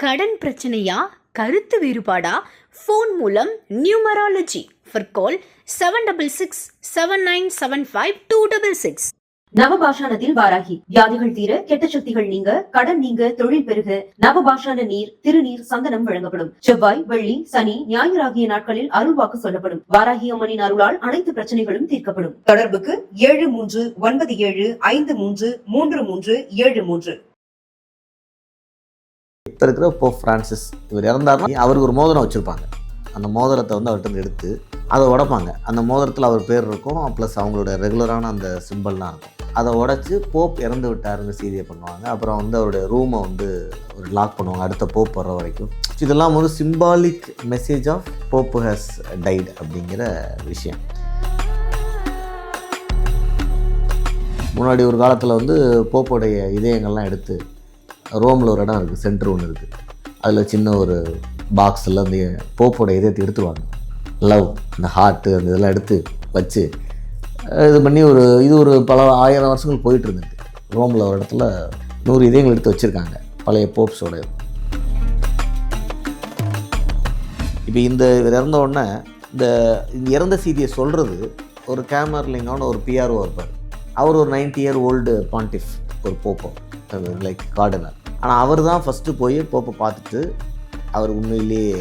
கடன் பிரச்சனையா, கருத்து வேறுபாடா? ஃபோன் மூலம் நியூமராலஜி. ஃபார் கால் 7679975266. நவபாஷானத்தில் வாராகி. வியாதிகள் தீர, கெட்ட சக்திகள் நீங்க, கடன் நீங்க, தொழில் பெருக நவபாஷான நீர், திருநீர், சந்தனம் வழங்கப்படும். செவ்வாய், வெள்ளி, சனி, ஞாயிறு ஆகிய நாட்களில் அருள்வாக்கு சொல்லப்படும். வாராகி அம்மனின் அருளால் அனைத்து பிரச்சனைகளும் தீர்க்கப்படும். தொடர்புக்கு 7397533373. இப்போ இருக்கிற போப் பிரான்சிஸ் இவர் இறந்தாருன்னா அவருக்கு ஒரு மோதிரம் வச்சுருப்பாங்க. அந்த மோதிரத்தை அவர்கிட்ட எடுத்து அதை உடைப்பாங்க. அந்த மோதிரத்தில் அவர் பேர் இருக்கும், ப்ளஸ் அவங்களோட ரெகுலரான அந்த சிம்பிள்லாம் இருக்கும். அதை உடைச்சி போப் இறந்து விட்டாருன்னு செய்தியை பண்ணுவாங்க. அப்புறம் அவருடைய ரூமை ஒரு லாக் பண்ணுவாங்க அடுத்த போப் வர்ற வரைக்கும். இதெல்லாம் symbolic message of Pope has died அப்படிங்கிற விஷயம். முன்னாடி ஒரு காலத்தில் போப்போடைய இதயங்கள்லாம் எடுத்து ரோமில் ஒரு இடம் இருக்குது, சென்டர் ஒன்று இருக்குது. அதில் சின்ன ஒரு பாக்ஸில் அந்த போப்போட இதயத்தை எடுத்துருவாங்க. லவ், அந்த ஹார்ட்டு, அந்த இதெல்லாம் எடுத்து வச்சு இது பண்ணி இது ஒரு பல ஆயிரம் வருஷங்கள் போயிட்டு இருந்துட்டு ரோமில் ஒரு இடத்துல 100 இதயங்கள் எடுத்து வச்சுருக்காங்க பழைய போப்ஸோட. இப்போ இவர் இறந்த உடனே இந்த இறந்த செய்தியை சொல்கிறது ஒரு கேமர்லிங்கான ஒரு பிஆர்ஓ இருப்பார். அவர் ஒரு 90 year old பாண்டிஃப், ஒரு போப்போ, லைக் கார்டினர். ஆனால் அவர் தான் ஃபஸ்ட்டு போய் போப்பை பார்த்துட்டு அவர் உண்மையிலேயே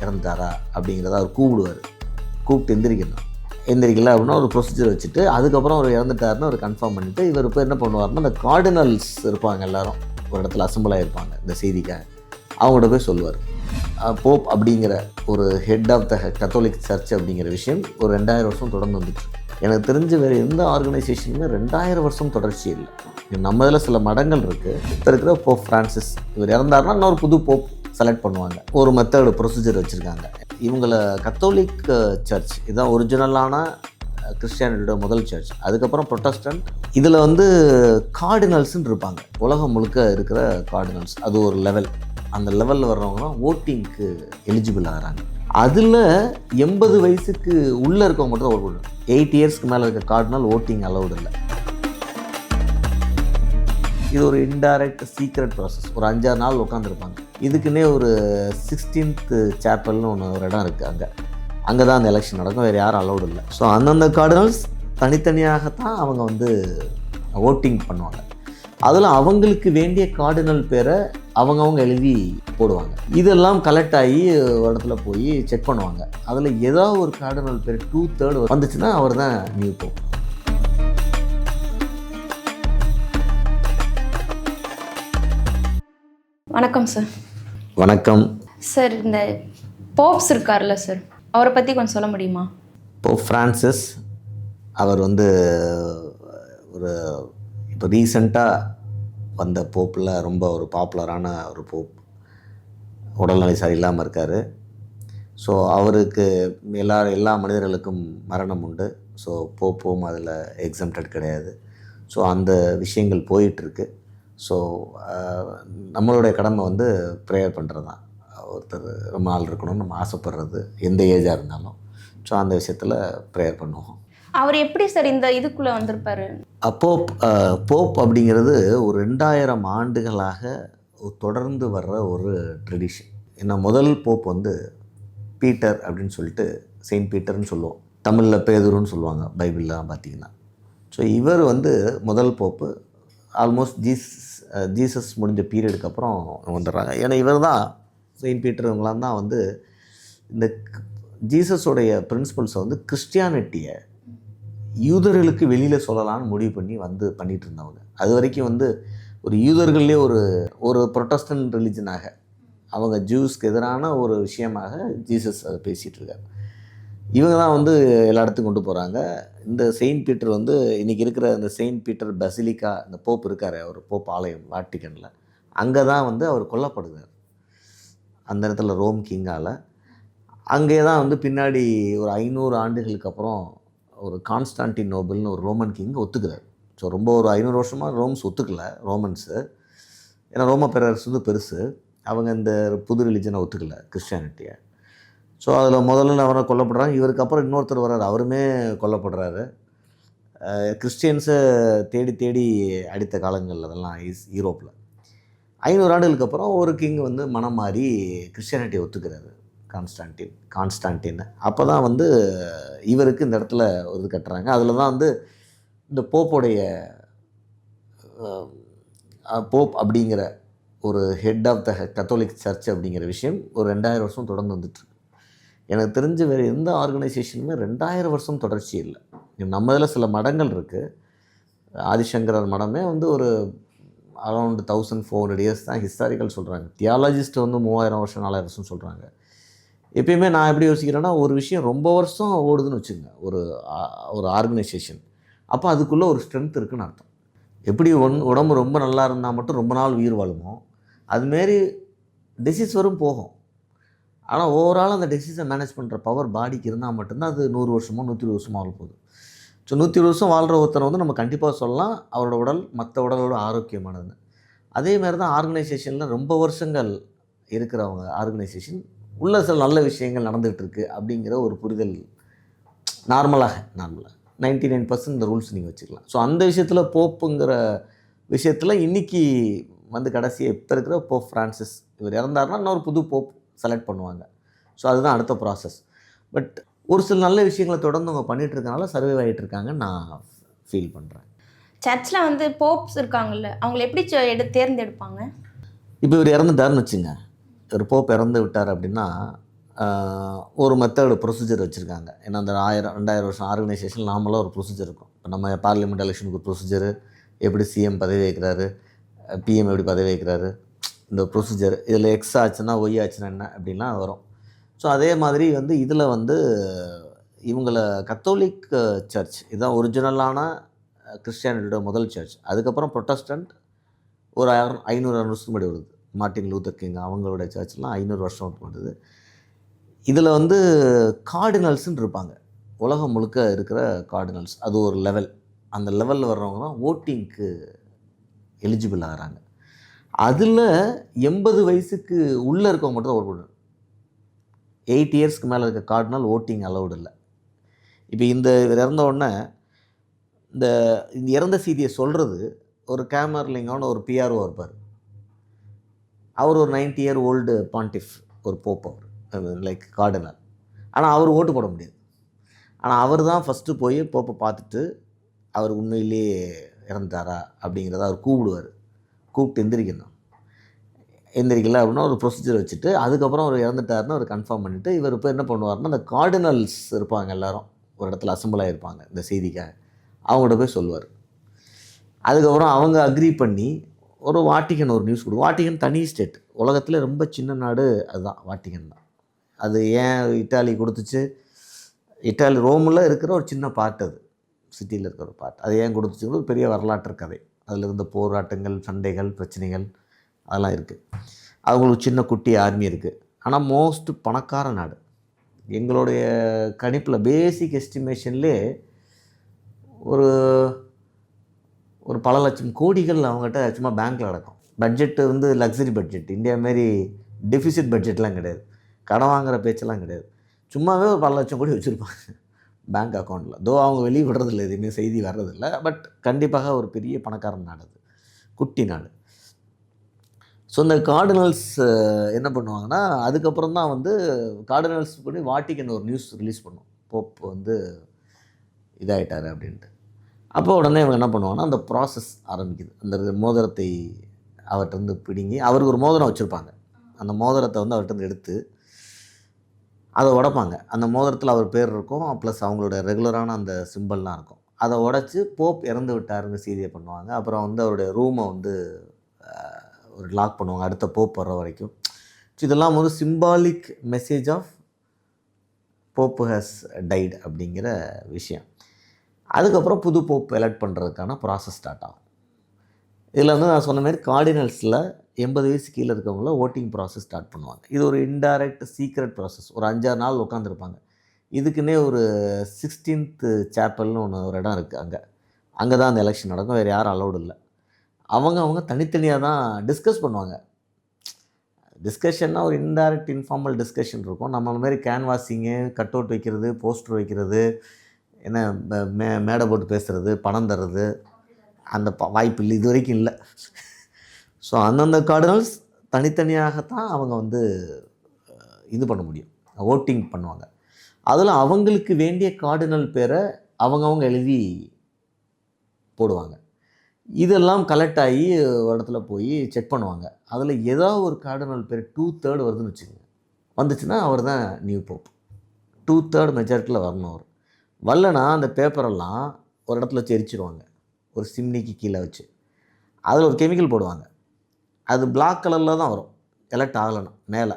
இறந்துட்டாரா அப்படிங்கிறத அவர் கூப்பிட்டு எந்திரிக்கல அப்படின்னா ஒரு ப்ரொசீஜர் வச்சுட்டு அதுக்கப்புறம் அவர் இறந்துட்டாருன்னு அவர் கன்ஃபார்ம் பண்ணிவிட்டு இவர் இப்போ என்ன பண்ணுவார்னா, அந்த கார்டினல்ஸ் இருப்பாங்க எல்லாரும் ஒரு இடத்துல அசம்பிள் ஆகிருப்பாங்க இந்த செய்திக்காக, அவங்கள்ட்ட போய் சொல்லுவார். போப் அப்படிங்கிற ஒரு head of the Catholic church அப்படிங்கிற விஷயம் ஒரு 2000 வருஷம் தொடர்ந்து வந்துட்டு. எனக்கு தெரிஞ்ச வேறு எந்த ஆர்கனைசேஷனுமே 2000 வருஷம் தொடர்ச்சி இல்லை. நம்ம இதில் சில மடங்கள் இருக்குது. இப்போ இருக்கிற போப் பிரான்சிஸ் இவர் இறந்தாருன்னா இன்னொரு புது போப் செலக்ட் பண்ணுவாங்க. ஒரு மெத்தடு ப்ரொசீஜர் வச்சுருக்காங்க. இவங்களை கத்தோலிக் சர்ச் இதுதான் ஒரிஜினலான கிறிஸ்டியானிட்டியோட முதல் சர்ச். அதுக்கப்புறம் ப்ரொட்டஸ்டன்ட். இதில் கார்டினல்ஸ்ன்னு இருப்பாங்க, உலகம் முழுக்க இருக்கிற கார்டினல்ஸ். அது ஒரு லெவல். அந்த லெவலில் வர்றவங்களாம் ஓட்டிங்க்கு எலிஜிபிள் ஆகிறாங்க. அதில் 80 வயசுக்கு உள்ளே இருக்கவங்க மட்டும் தான் ஓட் பண்ணுவாங்க. 8 yearsக்கு மேலே இருக்க கார்டினல் ஓட்டிங் அலௌடு இல்லை. இது ஒரு இன்டைரக்ட் சீக்ரெட் ப்ராசஸ். ஒரு 5-6 நாள் உட்காந்துருப்பாங்க. இதுக்குன்னே ஒரு 16th சேப்பல்னு ஒரு இடம் இருக்குது. அங்கே தான் அந்த எலெக்ஷன் நடக்கும், வேறு யாரும் அலௌடு இல்லை. ஸோ அந்தந்த கார்டினல்ஸ் தனித்தனியாகத்தான் அவங்க ஓட்டிங் பண்ணுவாங்க. அதில் அவங்களுக்கு வேண்டிய கார்டினல் பேரை அவங்கவுங்க எழுதி போடுவாங்க. இதெல்லாம் கலெக்ட் ஆகி ஒரு இடத்துல போய் செக் பண்ணுவாங்க. அதில் ஏதாவது ஒரு கார்டினல் பேர் 2/3 வந்துச்சுன்னா அவர் தான் நியூ போப். வணக்கம் சார். வணக்கம் சார். இந்த போப்ஸ் இருக்கார்ல சார், அவரை பற்றி கொஞ்சம் சொல்ல முடியுமா? போப் பிரான்சிஸ் அவர் ஒரு இப்போ ரீசண்டாக வந்த போப்பில் ரொம்ப ஒரு பாப்புலரான ஒரு போப். உடல்நிலை சரியில்லாமல் இருக்கார். ஸோ அவருக்கு எல்லா மனிதர்களுக்கும் மரணம் உண்டு. ஸோ போப்பும் அதில் எக்ஸம்ப்டட் கிடையாது. ஸோ அந்த விஷயங்கள் போயிட்டுருக்கு. ஸோ நம்மளுடைய கடமை ப்ரேயர் பண்ணுறது தான். ஒருத்தர் ரொம்ப நாள் இருக்கணும்னு நம்ம ஆசைப்படுறது, எந்த ஏஜாக இருந்தாலும். ஸோ அந்த விஷயத்தில் ப்ரேயர் பண்ணுவோம். அவர் எப்படி சார் இந்த இதுக்குள்ளே வந்திருப்பார்? போப் அப்படிங்கிறது ஒரு 2000 ஆண்டுகளாக தொடர்ந்து வர்ற ஒரு ட்ரெடிஷன். ஏன்னா முதல் போப் பீட்டர் அப்படின்னு சொல்லிட்டு, செயின்ட் பீட்டர்னு சொல்லுவோம். தமிழில் பேதுருன்னு சொல்லுவாங்க பைபிள்லாம் பார்த்திங்கன்னா. ஸோ இவர் முதல் போப்பு. ஆல்மோஸ்ட் ஜீசஸ் முடிஞ்ச பீரியடுக்கு அப்புறம் வந்துடுறாங்க. ஏன்னா இவர் தான், செயின்ட் பீட்டர் இவங்களாம் தான் இந்த ஜீசஸோடைய பிரின்சிபல்ஸை கிறிஸ்டியானிட்டியை யூதர்களுக்கு வெளியில் சொல்லலான்னு முடிவு பண்ணி பண்ணிகிட்டு இருந்தவங்க. அது வரைக்கும் ஒரு யூதர்கள்லேயே ஒரு ப்ரொட்டஸ்டன்ட் ரிலிஜனாக, அவங்க ஜூஸ்க்கு எதிரான ஒரு விஷயமாக ஜீசஸ் அதை பேசிகிட்டு இருக்கார். இவங்க தான் எல்லா இடத்துக்கும் கொண்டு போகிறாங்க. இந்த செயின்ட் பீட்டர் இன்றைக்கி இருக்கிற இந்த செயின்ட் பீட்டர் பசிலிக்கா, இந்த போப் இருக்கார், அவர் போப் ஆலயம் வாட்டிக்கனில், அங்கே தான் அவர் கொல்லப்படுகிறார். அந்த இடத்துல ரோம் கிங்கால். அங்கே தான் பின்னாடி ஒரு 500 ஆண்டுகளுக்கு அப்புறம் ஒரு கான்ஸ்டான்டினோபிள்னு ஒரு ரோமன் கிங் ஒத்துக்கிறார். ஸோ ரொம்ப ஒரு 500 வருஷமாக ஒத்துக்கலை ரோமன்ஸு. ஏன்னா ரோம பேரரசு பெருசு. அவங்க இந்த புது ரிலிஜனை ஒத்துக்கலை, கிறிஸ்டியானிட்டியை. ஸோ அதில் முதல்ல அவரை கொல்லப்படுறாங்க. இவருக்கு அப்புறம் இன்னொருத்தர் வர்றாரு, அவருமே கொல்லப்படுறாரு. கிறிஸ்டியன்ஸை தேடி அடித்த காலங்கள் அதெல்லாம் யூரோப்பில். 500 ஆண்டுகளுக்கு அப்புறம் ஒரு கிங் வந்து மனம் மாறி கிறிஸ்டியானிட்டியை ஒத்துக்கிறாரு, கான்ஸ்டான்டின். அப்போ தான் வந்து இவருக்கு இந்த இடத்துல ஒரு இது கட்டுறாங்க. அதில் தான் வந்து இந்த போப்போடைய போப் அப்படிங்கிற ஒரு head of the Catholic church அப்படிங்கிற விஷயம் ஒரு 2000 வருஷம் தொடர்ந்து வந்துட்டுருக்கு. எனக்கு தெரிஞ்ச வேறு எந்த ஆர்கனைசேஷனுமே 2000 வருஷம் தொடர்ச்சி இல்லை. நம்ம இதில் சில மடங்கள் இருக்குது. ஆதிசங்கரர் மடமே வந்து ஒரு அரௌண்ட் 1400 இயர்ஸ் தான் ஹிஸ்டாரிக்கல் சொல்கிறாங்க. தியாலஜிஸ்ட் வந்து 3000 வருஷம் 4000 வருஷம் சொல்கிறாங்க. எப்பயுமே நான் எப்படி யோசிக்கிறேன்னா, ஒரு விஷயம் ரொம்ப வருஷம் ஓடுதுன்னு வச்சுங்க, ஒரு ஆர்கனைசேஷன், அப்போ அதுக்குள்ளே ஒரு ஸ்ட்ரென்த் இருக்குதுன்னு அர்த்தம். எப்படி உடம்பு ரொம்ப நல்லா இருந்தால் மட்டும் ரொம்ப நாள் உயிர் வாழுமோ, அதுமாரி டிசீஸ் வரும் போகும். ஆனால் ஓவரால் அந்த டிசீஸை மேனேஜ் பண்ணுற பவர் பாடிக்கு இருந்தால் மட்டும்தான் அது 100 வருஷமோ 120 வருஷமோ வாழ போகுது. ஸோ 120 வருஷம் வாழ்கிற ஒருத்தரை வந்து நம்ம கண்டிப்பாக சொல்லலாம் அவரோட உடல் மற்ற உடலோட ஆரோக்கியமானது. அதே மாதிரி தான் ஆர்கனைசேஷனில் ரொம்ப வருஷங்கள் இருக்கிறவங்க ஆர்கனைசேஷன் உள்ள சில நல்ல விஷயங்கள் நடந்துகிட்டு இருக்குது அப்படிங்கிற ஒரு புரிதல் நார்மலாக 99% இந்த ரூல்ஸ் நீங்கள் வச்சுக்கலாம். ஸோ அந்த விஷயத்தில் போப்புங்கிற விஷயத்தில் இன்றைக்கி வந்து கடைசியாக இப்போ இருக்கிற போப் ஃப்ரான்சிஸ் இவர் இறந்தாருன்னா இன்னொரு புது போப் செலக்ட் பண்ணுவாங்க. ஸோ அதுதான் அடுத்த ப்ராசஸ். பட் ஒரு சில நல்ல விஷயங்களை தொடர்ந்து அவங்க பண்ணிகிட்டு இருக்கனால சர்வைவ் ஆகிட்டு இருக்காங்கன்னு நான் ஃபீல் பண்ணுறேன். சர்ச்சில் வந்து போப்ஸ் இருக்காங்கல்ல, அவங்கள எப்படி தேர்ந்தெடுப்பாங்க? இப்போ இவர் இறந்துட்டாருன்னு வச்சுங்க, ஒரு போப் இறந்து விட்டார் அப்படின்னா ஒரு மெத்தடு ப்ரொசீஜர் வச்சுருக்காங்க. ஏன்னா அந்த 2000 வருஷம் ஆர்கனைசேஷன் நார்மலாக ஒரு ப்ரொசீஜர் இருக்கும். இப்போ நம்ம பார்லிமெண்ட் எலெக்ஷனுக்கு ஒரு ப்ரொசீஜரு, எப்படி சிஎம் பதவி வைக்கிறாரு, பிஎம் எப்படி பதவி வைக்கிறாரு, இந்த ப்ரொசீஜர் இதில் எக்ஸ் ஆச்சுன்னா ஒய் ஆச்சுன்னா என்ன அப்படின்லாம் வரும். ஸோ அதே மாதிரி வந்து இதில் வந்து இவங்கள கத்தோலிக் சர்ச் இதுதான் ஒரிஜினலான கிறிஸ்டியானிட்டியோட முதல் சர்ச். அதுக்கப்புறம் ப்ரொட்டஸ்டன்ட் ஒரு 500 வருஷத்துக்கு முன்னாடி வருது. மார்ட்டின் லூத்தர் கிங் அவங்களோட சர்ச்லாம் 500 வருஷம் வருது. இதில் வந்து கார்டினல்ஸ்ன்னு இருப்பாங்க, உலகம் முழுக்க இருக்கிற கார்டினல்ஸ். அது ஒரு லெவல். அந்த லெவலில் வர்றவங்க தான் ஓட்டிங்க்கு எலிஜிபிள் ஆகிறாங்க. அதில் 80 வயசுக்கு உள்ளே இருக்கவங்க மட்டும் தான் ஓட் பண்ணணும். 8 இயர்ஸ்க்கு மேலே இருக்க கார்டினல் ஓட்டிங் அலௌடு இல்லை. இப்போ இந்த இறந்த உடனே இந்த இறந்த செய்தியை சொல்கிறது ஒரு கேமர்லிங்கான ஒரு பிஆர்ஓ இருப்பார். அவர் ஒரு 90 இயர் ஓல்டு பாண்டிஃப், ஒரு போப், அவர் லைக் கார்டினல். ஆனால் அவர் ஓட்டு போட முடியாது. ஆனால் அவர் தான் ஃபஸ்ட்டு போய் போப்பை பார்த்துட்டு அவர் உண்மையிலேயே இறந்துட்டாரா அப்படிங்கிறத அவர் கூப்பிட்டு எந்திரிக்கல அப்படின்னா ஒரு ப்ரொசீஜர் வச்சுட்டு அதுக்கப்புறம் அவர் இறந்துட்டாருன்னு அவர் கன்ஃபார்ம் பண்ணிவிட்டு இவர் இப்போ என்ன பண்ணுவார்னா, அந்த கார்டினல்ஸ் இருப்பாங்க எல்லோரும் ஒரு இடத்துல அசம்பிள் ஆகிருப்பாங்க இந்த செய்திக்காக, அவங்கள்ட்ட போய் சொல்லுவார். அதுக்கப்புறம் அவங்க அக்ரி பண்ணி ஒரு வாட்டிகன் ஒரு நியூஸ் கொடுக்கும். வாட்டிகன் தனி ஸ்டேட், உலகத்தில் ரொம்ப சின்ன நாடு அதுதான், வாட்டிகன் தான். அது ஏன் இட்டாலி கொடுத்துச்சு, இட்டாலி ரோமில் இருக்கிற ஒரு சின்ன பார்ட், அது சிட்டியில் இருக்கிற ஒரு பார்ட், அது ஏன் கொடுத்துச்சுன்னு ஒரு பெரிய வரலாற்று கதை. அதில் இருந்த போராட்டங்கள், சண்டைகள், பிரச்சனைகள் அதெல்லாம் இருக்குது. அவங்களுக்கு சின்ன குட்டி ஆர்மி இருக்குது. ஆனால் மோஸ்ட் பணக்கார நாடு. எங்களுடைய கணிப்பில் பேசிக் எஸ்டிமேஷன்லேயே ஒரு பல லட்சம் கோடிகள் அவங்ககிட்ட சும்மா பேங்க்கில் நடக்கும். பட்ஜெட்டு வந்து லக்ஸரி பட்ஜெட், இந்தியா மாரி டெஃபிசிட் பட்ஜெட்லாம் கிடையாது, கடன் வாங்குகிற பேச்செல்லாம் கிடையாது. சும்மாவே ஒரு பல லட்சம் கோடி வச்சுருப்பாங்க பேங்க் அக்கௌண்ட்டில். தோ அவங்க வெளியே விடுறதில்ல, எதுவுமே செய்தி வர்றதில்லை. பட் கண்டிப்பாக ஒரு பெரிய பணக்காரன் நாடு அது, குட்டி நாடு. ஸோ இந்த கார்டினல்ஸ் என்ன பண்ணுவாங்கன்னா, அதுக்கப்புறம் தான் வந்து கார்டினல்ஸ் பண்ணி வாட்டிகன் ஒரு நியூஸ் ரிலீஸ் பண்ணும், போப் வந்து இதாகிட்டார் அப்படின்ட்டு. அப்போ உடனே இவங்க என்ன பண்ணுவாங்கன்னா, அந்த ப்ராசஸ் ஆரம்பிக்குது. அந்த மோதிரத்தை அவர்கிட்ட பிடுங்கி, அவருக்கு ஒரு மோதிரம் வச்சுருப்பாங்க, அந்த மோதிரத்தை வந்து அவர்கிட்ட எடுத்து அதை உடைப்பாங்க. அந்த மோதிரத்தில் அவர் பேர் இருக்கும், ப்ளஸ் அவங்களோட ரெகுலரான அந்த சிம்பிள்லாம் இருக்கும். அதை உடச்சி போப் இறந்து விட்டாருன்னு செய்தியை பண்ணுவாங்க. அப்புறம் வந்து அவருடைய ரூமை வந்து ஒரு லாக் பண்ணுவாங்க அடுத்த போப் வர்ற வரைக்கும். ஸோ இதெல்லாம் வந்து symbolic message of Pope has died அப்படிங்கிற விஷயம். அதுக்கப்புறம் புது போப் எலெக்ட் பண்ணுறதுக்கான ப்ராசஸ் ஸ்டார்ட் ஆகும். இதில் வந்து நான் சொன்ன மாதிரி கார்டினல்ஸில் 80 வயசு கீழே இருக்கவங்கள ஓட்டிங் ப்ராசஸ் ஸ்டார்ட் பண்ணுவாங்க. இது ஒரு இன்டைரக்ட் சீக்ரெட் ப்ராசஸ். ஒரு 5-6 நாள் உட்காந்துருப்பாங்க. இதுக்குன்னே ஒரு 16th சேப்பல்னு ஒரு இடம் இருக்குது, அங்கே தான் அந்த எலெக்ஷன் நடக்கும். வேறு யாரும் அலௌடு இல்லை. அவங்க தனித்தனியாக தான் டிஸ்கஸ் பண்ணுவாங்க. டிஸ்கஷன்னா ஒரு இன்டைரக்ட் இன்ஃபார்மல் டிஸ்கஷன் இருக்கும். நம்மள மாதிரி கேன்வாசிங்கு, கட் அவுட் வைக்கிறது, போஸ்டர் வைக்கிறது, என்ன மேடை போட்டு பேசுகிறது, பணம் தர்றது, அந்த வாய்ப்பு இல்லை, இது வரைக்கும் இல்லை. ஸோ அந்தந்த கார்டினல்ஸ் தனித்தனியாகத்தான் அவங்க வந்து இது பண்ண முடியும், ஓட்டிங் பண்ணுவாங்க. அதில் அவங்களுக்கு வேண்டிய கார்டினல் பேரை அவங்கவுங்க எழுதி போடுவாங்க. இதெல்லாம் கலெக்ட் ஆகி ஒரு இடத்துல போய் செக் பண்ணுவாங்க. அதில் ஏதாவது ஒரு கார்டினல் பேர் 2/3 வருதுன்னு வச்சுக்கோங்க. வந்துச்சுன்னா அவர் தான் நியூ போப். 2/3 மெஜாரிட்டியில் வரணும். அவர் வரலனா அந்த பேப்பரெல்லாம் ஒரு இடத்துல வச்சு எரிச்சிடுவாங்க, ஒரு சிம்னிக்கு கீழே வச்சு. அதில் ஒரு கெமிக்கல் போடுவாங்க, அது பிளாக் கலரில் தான் வரும் எலெக்ட் ஆகலைன்னா மேலே.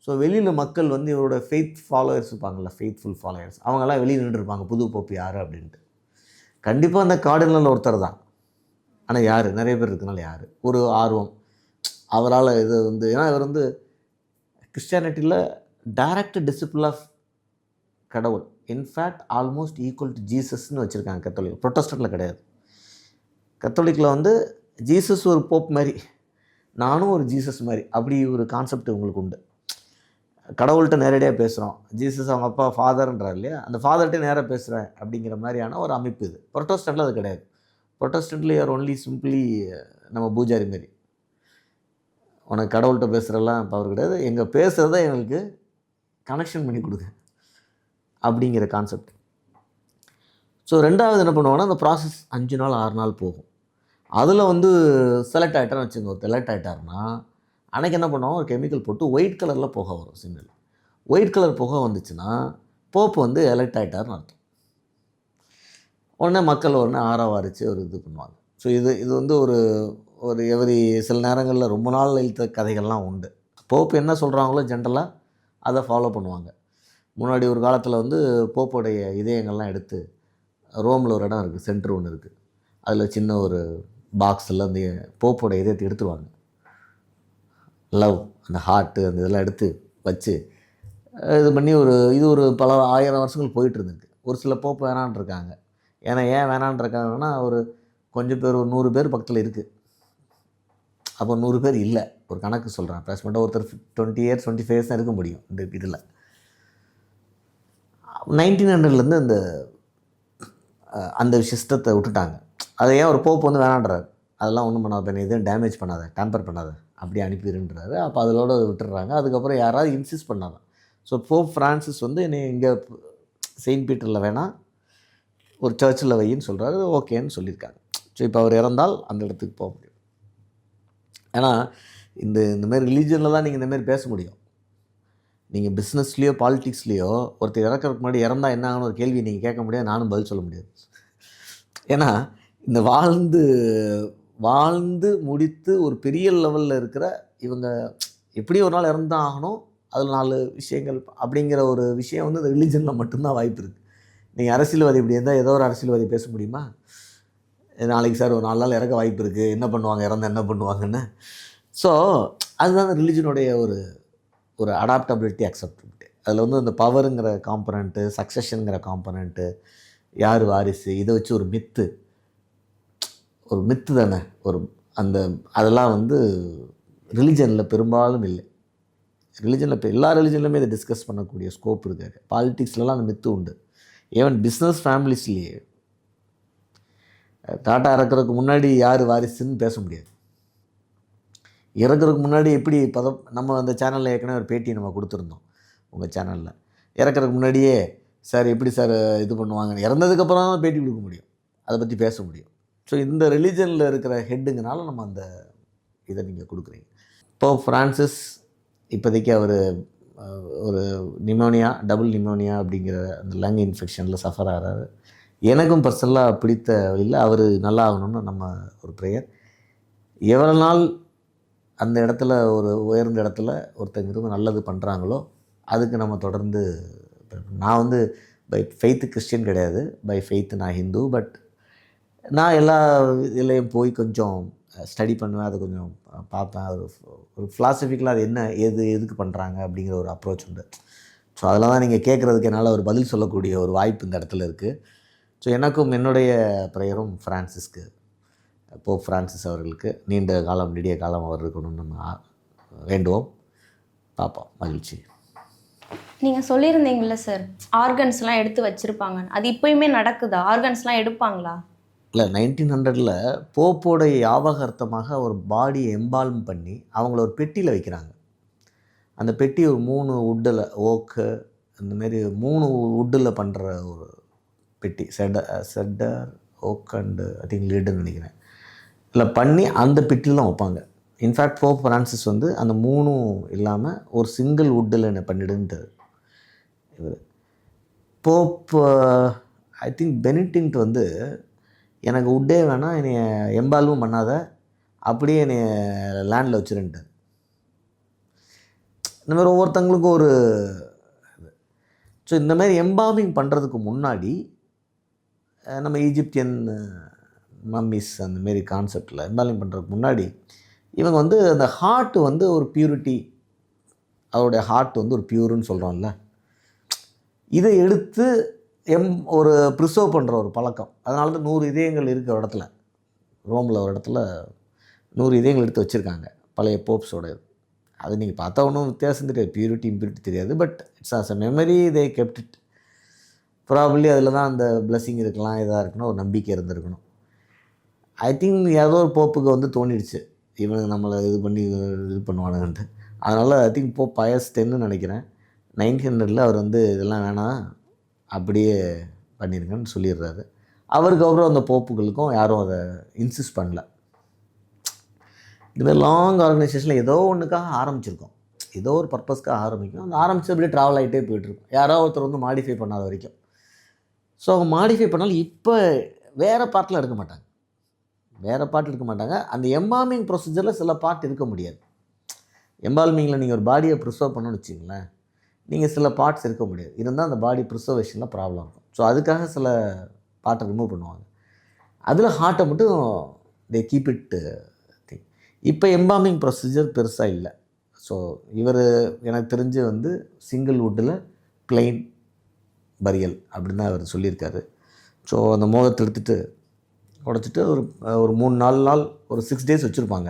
ஸோ வெளியில் மக்கள் வந்து இவரோட ஃபெய்த் ஃபாலோவர்ஸ் இருப்பாங்கள்ல, ஃபெய்த்ஃபுல் ஃபாலோவர்ஸ், அவங்கெல்லாம் வெளியே நின்றுருப்பாங்க புது போப்பு யார் அப்படின்ட்டு. கண்டிப்பாக அந்த கார்டினல் ஒருத்தர் தான், ஆனால் யார், நிறைய பேர் இருக்கனால யார், ஒரு ஆர்வம் அவரால் இது வந்து. ஏன்னா இவர் வந்து கிறிஸ்டியானிட்டியில் டைரக்ட் டிசிபிள் ஆஃப் கடவுள், இன்ஃபேக்ட் ஆல்மோஸ்ட் ஈக்குவல் டு ஜீசஸ்ன்னு வச்சுருக்காங்க கத்தோலிக். ப்ரொட்டஸ்டண்ட்டில் கிடையாது. கத்தோலிக்கில் வந்து ஜீசஸ் ஒரு போப் மாதிரி, நானும் ஒரு ஜீசஸ் மாதிரி, அப்படி ஒரு கான்செப்ட் உங்களுக்கு உண்டு. கடவுள்கிட்ட நேரடியாக பேசுகிறோம், ஜீசஸ் அவங்க அப்பா ஃபாதர்ன்றார் இல்லையா, அந்த ஃபாதர்கிட்ட நேராக பேசுகிறேன் அப்படிங்கிற மாதிரியான ஒரு அமைப்பு இது. ப்ரொட்டஸ்டண்ட்டில் அது கிடையாது. ப்ரொட்டஸ்டண்ட்டில் யார் ஒன்லி சிம்பிளி நம்ம பூஜாரி மாரி, உனக்கு கடவுள்கிட்ட பேசுகிறதெல்லாம் பவர் கிடையாது, எங்கள் பேசுகிறத எங்களுக்கு கனெக்ஷன் பண்ணி கொடுங்க அப்படிங்கிற கான்செப்ட். ஸோ ரெண்டாவது என்ன பண்ணுவாங்கன்னா, அந்த ப்ராசஸ் 5 நாள் 6 நாள் போகும். அதில் வந்து செலக்ட் ஆகிட்டான்னு வச்சுங்க, ஒரு செலக்ட் ஆகிட்டாருன்னா அன்றைக்கி என்ன பண்ணுவோம், ஒரு கெமிக்கல் போட்டு ஒயிட் கலரில் புகை வரும் சிங்கிள். ஒயிட் கலர் புகை வந்துச்சுன்னா போப்பு வந்து எலெக்ட் ஆகிட்டார்னு அர்த்தம். உடனே மக்கள் உடனே ஆரவாரித்து ஒரு இது பண்ணுவாங்க. ஸோ இது வந்து ஒரு சில நேரங்களில் ரொம்ப நாள் எழுத்த கதைகள்லாம் உண்டு. போப்பு என்ன சொல்கிறாங்களோ ஜென்ரலாக அதை ஃபாலோ பண்ணுவாங்க. முன்னாடி ஒரு காலத்தில் வந்து போப்போடைய இதயங்கள்லாம் எடுத்து ரோமில் ஒரு இடம் இருக்குது, சென்டர் ஒன்று இருக்குது, அதில் சின்ன ஒரு பாக்ஸில் அந்த போப்போட இதயத்தை எடுத்துருவாங்க. லவ், அந்த ஹார்ட்டு, அந்த இதெல்லாம் எடுத்து வச்சு இது பண்ணி இது ஒரு பல 1000 வருஷங்கள் போயிட்டு இருந்திருக்கு. ஒரு சில போப்பு வேணான்ருக்காங்க. ஏன் வேணான்ருக்காங்கன்னா, கொஞ்சம் பேர், ஒரு 100 பேர் பக்கத்தில் இருக்குது, அப்போ 100 பேர் இல்லை, ஒரு கணக்கு சொல்கிறேன். அப்ராக்சிமேட்டாக ஒருத்தர் 20 இயர்ஸ் 25 இயர்ஸ் தான் இருக்க முடியும் இந்த இதில். 1900லேருந்து அந்த சிஸ்டத்தை விட்டுட்டாங்க. அதை ஏன் ஒரு போப்பு வந்து வேணான்றார், அதெல்லாம் ஒன்றும் பண்ணாத, எதுவும் டேமேஜ் பண்ணாத, டேம்பர் பண்ணாத, அப்படியே அனுப்பிடுன்றாரு. அப்போ அதோட விட்டுடுறாங்க. அதுக்கப்புறம் யாராவது இன்சிஸ்ட் பண்ணாதான். ஸோ போப் ஃப்ரான்சிஸ் வந்து என்னை இங்கே செயின்ட் பீட்டரில் வேணாம், ஒரு சர்ச்சில் வையின்னு சொல்கிறாரு. ஓகேன்னு சொல்லியிருக்காங்க. ஸோ இப்போ அவர் இறந்தால் அந்த இடத்துக்கு போக முடியும். ஏன்னா இந்தமாரி ரிலீஜனில் தான் நீங்கள் இந்தமாரி பேச முடியும். நீங்கள் பிஸ்னஸ்லேயோ பாலிட்டிக்ஸ்லேயோ ஒருத்தர் இறக்கிறதுக்கு முன்னாடி இறந்தால் என்ன ஆகணும் ஒரு கேள்வி நீங்கள் கேட்க முடியாது, நானும் பதில் சொல்ல முடியாது. ஏன்னா இந்த வாழ்ந்து முடித்து ஒரு பெரிய லெவலில் இருக்கிற இவங்க எப்படி ஒரு நாள் இறந்து தான் ஆகணும், அதில் 4 விஷயங்கள் அப்படிங்கிற ஒரு விஷயம் வந்து இந்த ரிலீஜனில் மட்டும்தான் வாய்ப்பு இருக்குது. நீங்கள் அரசியல்வாதி இப்படி இருந்தால் ஏதோ ஒரு அரசியல்வாதி பேச முடியுமா, நாளைக்கு சார் ஒரு 4 நாள் இறக்க வாய்ப்பு இருக்குது, என்ன பண்ணுவாங்க, இறந்தால் என்ன பண்ணுவாங்கன்னு. ஸோ அதுதான் ரிலீஜனுடைய ஒரு அடாப்டபிலிட்டி, அக்செப்டபிலிட்டி. அதில் வந்து அந்த பவருங்கிற காம்பனண்ட்டு, சக்ஸஷனுங்கிற காம்பனண்ட்டு, யார் வாரிசு, இதை வச்சு ஒரு மித்து தானே, அதெல்லாம் வந்து ரிலிஜனில் பெரும்பாலும் இல்லை. ரிலிஜனில் இப்போ எல்லா ரிலிஜன்லையுமே இதை டிஸ்கஸ் பண்ணக்கூடிய ஸ்கோப் இருக்காது. பாலிட்டிக்ஸ்லலாம் அந்த மித்து உண்டு. ஈவன் பிஸ்னஸ் ஃபேமிலிஸ்லேயே டாட்டா இறக்குறதுக்கு முன்னாடி யார் வாரிசுன்னு பேச முடியாது. இறக்குறதுக்கு முன்னாடி எப்படி நம்ம அந்த சேனலில் ஏற்கனவே ஒரு பேட்டி நம்ம கொடுத்துருந்தோம் உங்கள் சேனலில். இறக்குறதுக்கு முன்னாடியே சார் எப்படி சார் இது பண்ணுவாங்கன்னு, இறந்ததுக்கப்புறம் தான் பேட்டி கொடுக்க முடியும், அதை பற்றி பேச முடியும். ஸோ இந்த ரிலீஜனில் இருக்கிற ஹெட்டுங்கனால நம்ம அந்த இதை நீங்கள் கொடுக்குறீங்க. போப் ஃப்ரான்சிஸ் இப்போதைக்கு அவர் ஒரு நிமோனியா, டபுள் நிமோனியா அப்படிங்கிற அந்த லங் இன்ஃபெக்ஷனில் சஃபர் ஆகிறாரு. எனக்கும் பர்சனலாக பிடித்த வழியில் அவர் நல்லா ஆகணும்னு நம்ம ஒரு ப்ரேயர். எவ்வளோ நாள் அந்த இடத்துல ஒரு உயர்ந்த இடத்துல ஒருத்தங்க இருந்து நல்லது பண்ணுறாங்களோ அதுக்கு நம்ம தொடர்ந்து. நான் வந்து பை ஃபெய்த்து கிறிஸ்டியன் கிடையாது, பை ஃபெய்த்து நான் ஹிந்து. பட் நான் எல்லா இதுலேயும் போய் கொஞ்சம் ஸ்டடி பண்ணுவேன், அதை கொஞ்சம் பார்ப்பேன். ஒரு ஃபிலாசபிக்கலாக அது என்ன எதுக்கு பண்ணுறாங்க அப்படிங்கிற ஒரு அப்ரோச் உண்டு. ஸோ அதெல்லாம் தான் நீங்கள் கேட்குறதுக்கு என்னால் ஒரு பதில் சொல்லக்கூடிய ஒரு வாய்ப்பு இந்த இடத்துல இருக்குது. ஸோ எனக்கும் என்னுடைய ப்ரேயரும் ஃப்ரான்சிஸ்க்கு, போப் ஃப்ரான்சிஸ் அவர்களுக்கு நீண்ட காலம் நெடிய காலம் அவர் இருக்கணும்னு நம்ம வேண்டுவோம். பார்ப்போம். மகிழ்ச்சி. நீங்கள் சொல்லியிருந்தீங்கள சார், ஆர்கன்ஸ்லாம் எடுத்து வச்சுருப்பாங்க, அது இப்போயுமே நடக்குதா? ஆர்கன்ஸ்லாம் எடுப்பாங்களா? இல்லை 1900 போப்போட ஞாபகார்த்தமாக ஒரு பாடியை எம்பால்ம் பண்ணி அவங்கள ஒரு பெட்டியில் வைக்கிறாங்க. அந்த பெட்டி ஒரு 3 வுட்டில் ஓக்கு அந்தமாரி 3 வுட்டில் பண்ணுற ஒரு பெட்டி, செட்டர் ஓக் அண்டு ஐ திங்க் லீடுன்னு நினைக்கிறேன். இல்லை பண்ணி அந்த பெட்டியில் தான் வைப்பாங்க. இன்ஃபேக்ட் போப் ஃப்ரான்சிஸ் வந்து அந்த 3 இல்லாமல் ஒரு சிங்கிள் வுட்டில் என்ன பண்ணிடுன்ட்டு இவர் போப் ஐ திங்க் பெனிடிக்ட் வந்து எனக்கு வுட்டே வேணாம், என்னை எம்பால்வும் பண்ணாத, அப்படியே என்னை லேண்டில் வச்சுருன்ட்டார். இந்த மாதிரி ஒவ்வொருத்தங்களுக்கும் ஒரு ஸோ இந்தமாரி எம்பால்மிங் பண்ணுறதுக்கு முன்னாடி நம்ம ஈஜிப்தியன் மம்மிஸ் அந்தமாரி கான்செப்டில் எம்பால்மிங் பண்ணுறதுக்கு முன்னாடி இவங்க வந்து அந்த ஹார்ட் வந்து ஒரு பியூரிட்டி, அவருடைய ஹார்ட் வந்து ஒரு பியூருன்னு சொல்கிறோம்ல, இதை எடுத்து ஒரு ப்ரிசர்வ் பண்ணுற ஒரு பழக்கம். அதனால தான் 100 இதயங்கள் இருக்கிற இடத்துல, ரோமில் ஒரு இடத்துல 100 இதயங்கள் எடுத்து வச்சுருக்காங்க பழைய போப்ஸோட. அது நீங்கள் பார்த்தா ஒன்றும் வித்தியாசம் தெரியாது, பியூரிட்டி இம்ப்யூரிட்டி தெரியாது. But it's as a memory they kept it. Probably அதில் தான் அந்த பிளெஸிங் இருக்கலாம், இதாக இருக்கணும், ஒரு நம்பிக்கை இருந்திருக்கணும். ஐ திங்க் ஏதோ ஒரு போப்புக்கு வந்து தோணிடுச்சு இவங்க நம்மளை இது பண்ணி இது பண்ணுவானுங்கன்ட்டு. அதனால் ஐ திங்க் போப் பயஸ் 10ன்னு நினைக்கிறேன் 1900 அவர் வந்து இதெல்லாம் வேணாம் அப்படியே பண்ணிடுங்கன்னு சொல்லிடுறாரு. அவருக்கு அப்புறம் அந்த போப்புகளுக்கும் யாரும் அதை இன்சிஸ்ட் பண்ணல. இதுமாதிரி லாங் ஆர்கனைசேஷனில் ஏதோ ஒன்றுக்காக ஆரம்பிச்சிருக்கோம், ஏதோ ஒரு பர்பஸ்க்காக ஆரம்பிக்கும். அந்த ஆரம்பித்து அப்படியே ட்ராவல் ஆகிட்டே போயிட்டுருக்கும், யாரோ ஒருத்தர் வந்து மாடிஃபை பண்ணாத வரைக்கும். ஸோ அவங்க மாடிஃபை பண்ணாலும் இப்போ வேறு பார்ட்டில் எடுக்க மாட்டாங்க, வேறு பார்ட் எடுக்க மாட்டாங்க. அந்த எம்பால்மிங் ப்ரொசீஜரில் சில பார்ட் இருக்க முடியாது. எம்பால்மிங்கில் நீங்கள் ஒரு பாடியை ப்ரிசர்வ் பண்ணணும்னு வச்சிங்களேன், நீங்கள் சில பார்ட்ஸ் இருக்க முடியாது, இருந்தால் அந்த பாடி ப்ரிசர்வேஷனில் ப்ராப்ளம் இருக்கும். ஸோ அதுக்காக சில பார்ட்டை ரிமூவ் பண்ணுவாங்க. அதில் ஹார்ட்டை மட்டும் தே கீப் இட் திங். இப்போ எம்பால்மிங் ப்ரொசீஜர் பெருசாக இல்லை. ஸோ இவர் எனக்கு தெரிஞ்சு வந்து சிங்கிள் வுட்டில் பிளெயின் பரியல் அப்படின்னு தான் அவர் சொல்லியிருக்காரு. ஸோ அந்த மோதத்தை எடுத்துகிட்டு உடைச்சிட்டு ஒரு 3-4 நாள் ஒரு 6 days வச்சுருப்பாங்க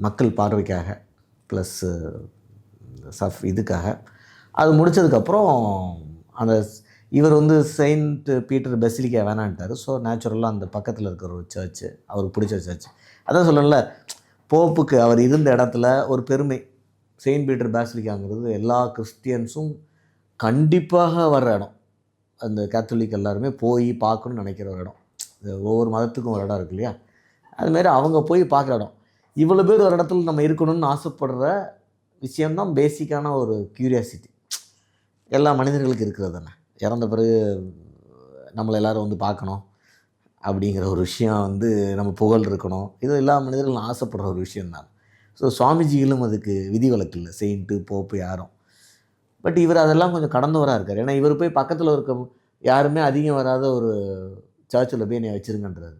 மக்கள் பார்வைக்காக, ப்ளஸ் இதுக்காக. அது முடித்ததுக்கப்புறம் அந்த இவர் வந்து செயின்ட் பீட்டர் பெசிலிக்கா வேணான்ட்டார். ஸோ நேச்சுரலாக அந்த பக்கத்தில் இருக்கிற ஒரு சர்ச்சு, அவருக்கு பிடிச்ச சர்ச். அதான் சொல்லணும்ல, போப்புக்கு அவர் இருந்த இடத்துல ஒரு பெருமை. செயின்ட் பீட்டர் பேசிலிக்காங்கிறது எல்லா கிறிஸ்டியன்ஸும் கண்டிப்பாக வர்ற இடம், அந்த கேத்தலிக் எல்லாருமே போய் பார்க்கணுன்னு நினைக்கிற ஒரு இடம். ஒவ்வொரு மதத்துக்கும் ஒரு இடம் இருக்கு இல்லையா, அதுமாரி அவங்க போய் பார்க்குற இடம். இவ்வளோ பேர் ஒரு இடத்துல நம்ம இருக்கணும்னு ஆசைப்படுற விஷயம்தான் பேசிக்கான ஒரு க்யூரியாசிட்டி எல்லா மனிதர்களுக்கு இருக்கிறது தானே. இறந்த பிறகு நம்மளை எல்லோரும் வந்து பார்க்கணும் அப்படிங்கிற ஒரு விஷயம் வந்து நம்ம புகழ் இருக்கணும், இது எல்லா மனிதர்களும் ஆசைப்படுற ஒரு விஷயந்தான். ஸோ சுவாமிஜிகளும் அதுக்கு விதிவிலக்கு இல்லை, செயின்ட்டு போப்பு யாரும். பட் இவர் அதெல்லாம் கொஞ்சம் கடந்தவராக இருக்கார். ஏன்னா இவர் போய் பக்கத்தில் இருக்க யாருமே அதிகம் வராத ஒரு சர்ச்சில் போய் என்னை வச்சுருங்கன்றாரு.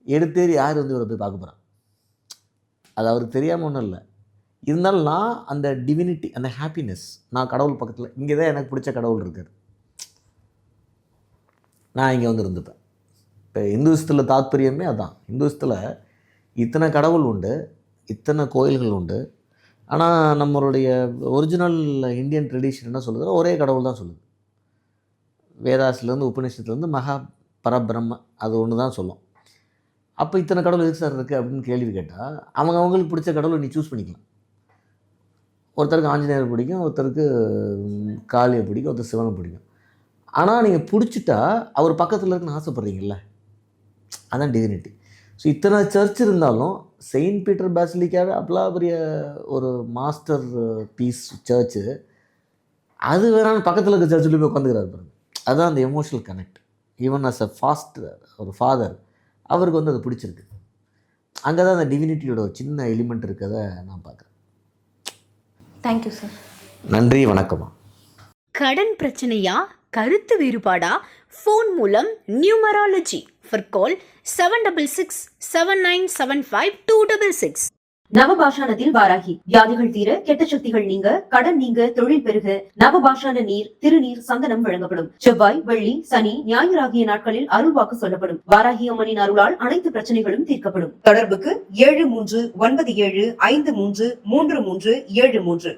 எடுத்தேறி யார் வந்து இவரை போய் பார்க்க போகிறான், அது அவருக்கு தெரியாமல் ஒன்றும் இல்லை. இருந்தாலும் நான் அந்த டிவினிட்டி, அந்த ஹாப்பினஸ், நான் கடவுள் பக்கத்தில், இங்கே தான் எனக்கு பிடிச்ச கடவுள் இருக்கார், நான் இங்கே வந்து இருந்துப்பேன். இப்போ இந்துஸ்தில் தாத்பரியமே அதுதான். இந்துஸ்தில் இத்தனை கடவுள் உண்டு, இத்தனை கோயில்கள் உண்டு. ஆனால் நம்மளுடைய ஒரிஜினல் இந்தியன் ட்ரெடிஷன் என்ன சொல்லுது, ஒரே கடவுள் தான் சொல்லுது. வேதாஸ்லேருந்து உபநிஷத்துலேருந்து மகா பரபிரம்ம அது ஒன்று தான் சொல்லும். அப்போ இத்தனை கடவுள் எதுக்கு சார் இருக்குது அப்படின்னு கேள்வி கேட்டால், அவங்களுக்கு பிடிச்ச கடவுளை நீ சூஸ் பண்ணிக்கலாம். ஒருத்தருக்கு ஆஞ்சநேயர் பிடிக்கும், ஒருத்தருக்கு காளியை பிடிக்கும், ஒருத்தர் சிவனை பிடிக்கும். ஆனால் நீங்கள் பிடிச்சிட்டா அவர் பக்கத்தில் இருக்குன்னு ஆசைப்பட்றீங்கள, அதான் டிவினிட்டி. ஸோ இத்தனை சர்ச் இருந்தாலும் செயின்ட் பீட்டர் பேசிலிக்காவே அவ்வளோ பெரிய ஒரு மாஸ்டர் பீஸ் சர்ச்சு, அது வேணாலும் பக்கத்தில் இருக்க சர்ச்சில் போய் உட்காந்துக்கிறாரு பாருங்க. அதுதான் அந்த emotional connect. Even as a ஒரு ஃபாதர் அவருக்கு வந்து அது பிடிச்சிருக்கு. அங்கே தான் அந்த டிவினிட்டியோட ஒரு சின்ன எலிமெண்ட் இருக்கிறத நான் பார்க்குறேன். Thank you sir. நன்றி, வணக்கம்மா. கடன் பிரச்சனையா, கருத்து வேறுபாடா, ஃபோன் மூலம் நியூமராலஜி. ஃபார் கால் 7679752266. நவபாஷானத்தில் வாராகி. வியாதிகள் தீர, கெட்ட சக்திகள் நீங்க, கடன் நீங்க, தொழில் பெருக நவபாஷான நீர், திருநீர், சந்தனம் வழங்கப்படும். செவ்வாய், வெள்ளி, சனி, ஞாயிறு ஆகிய நாட்களில் அருள்வாக்கு சொல்லப்படும். வாராகி அம்மனின் அருளால் அனைத்து பிரச்சனைகளும் தீர்க்கப்படும். தொடர்புக்கு 7397533373.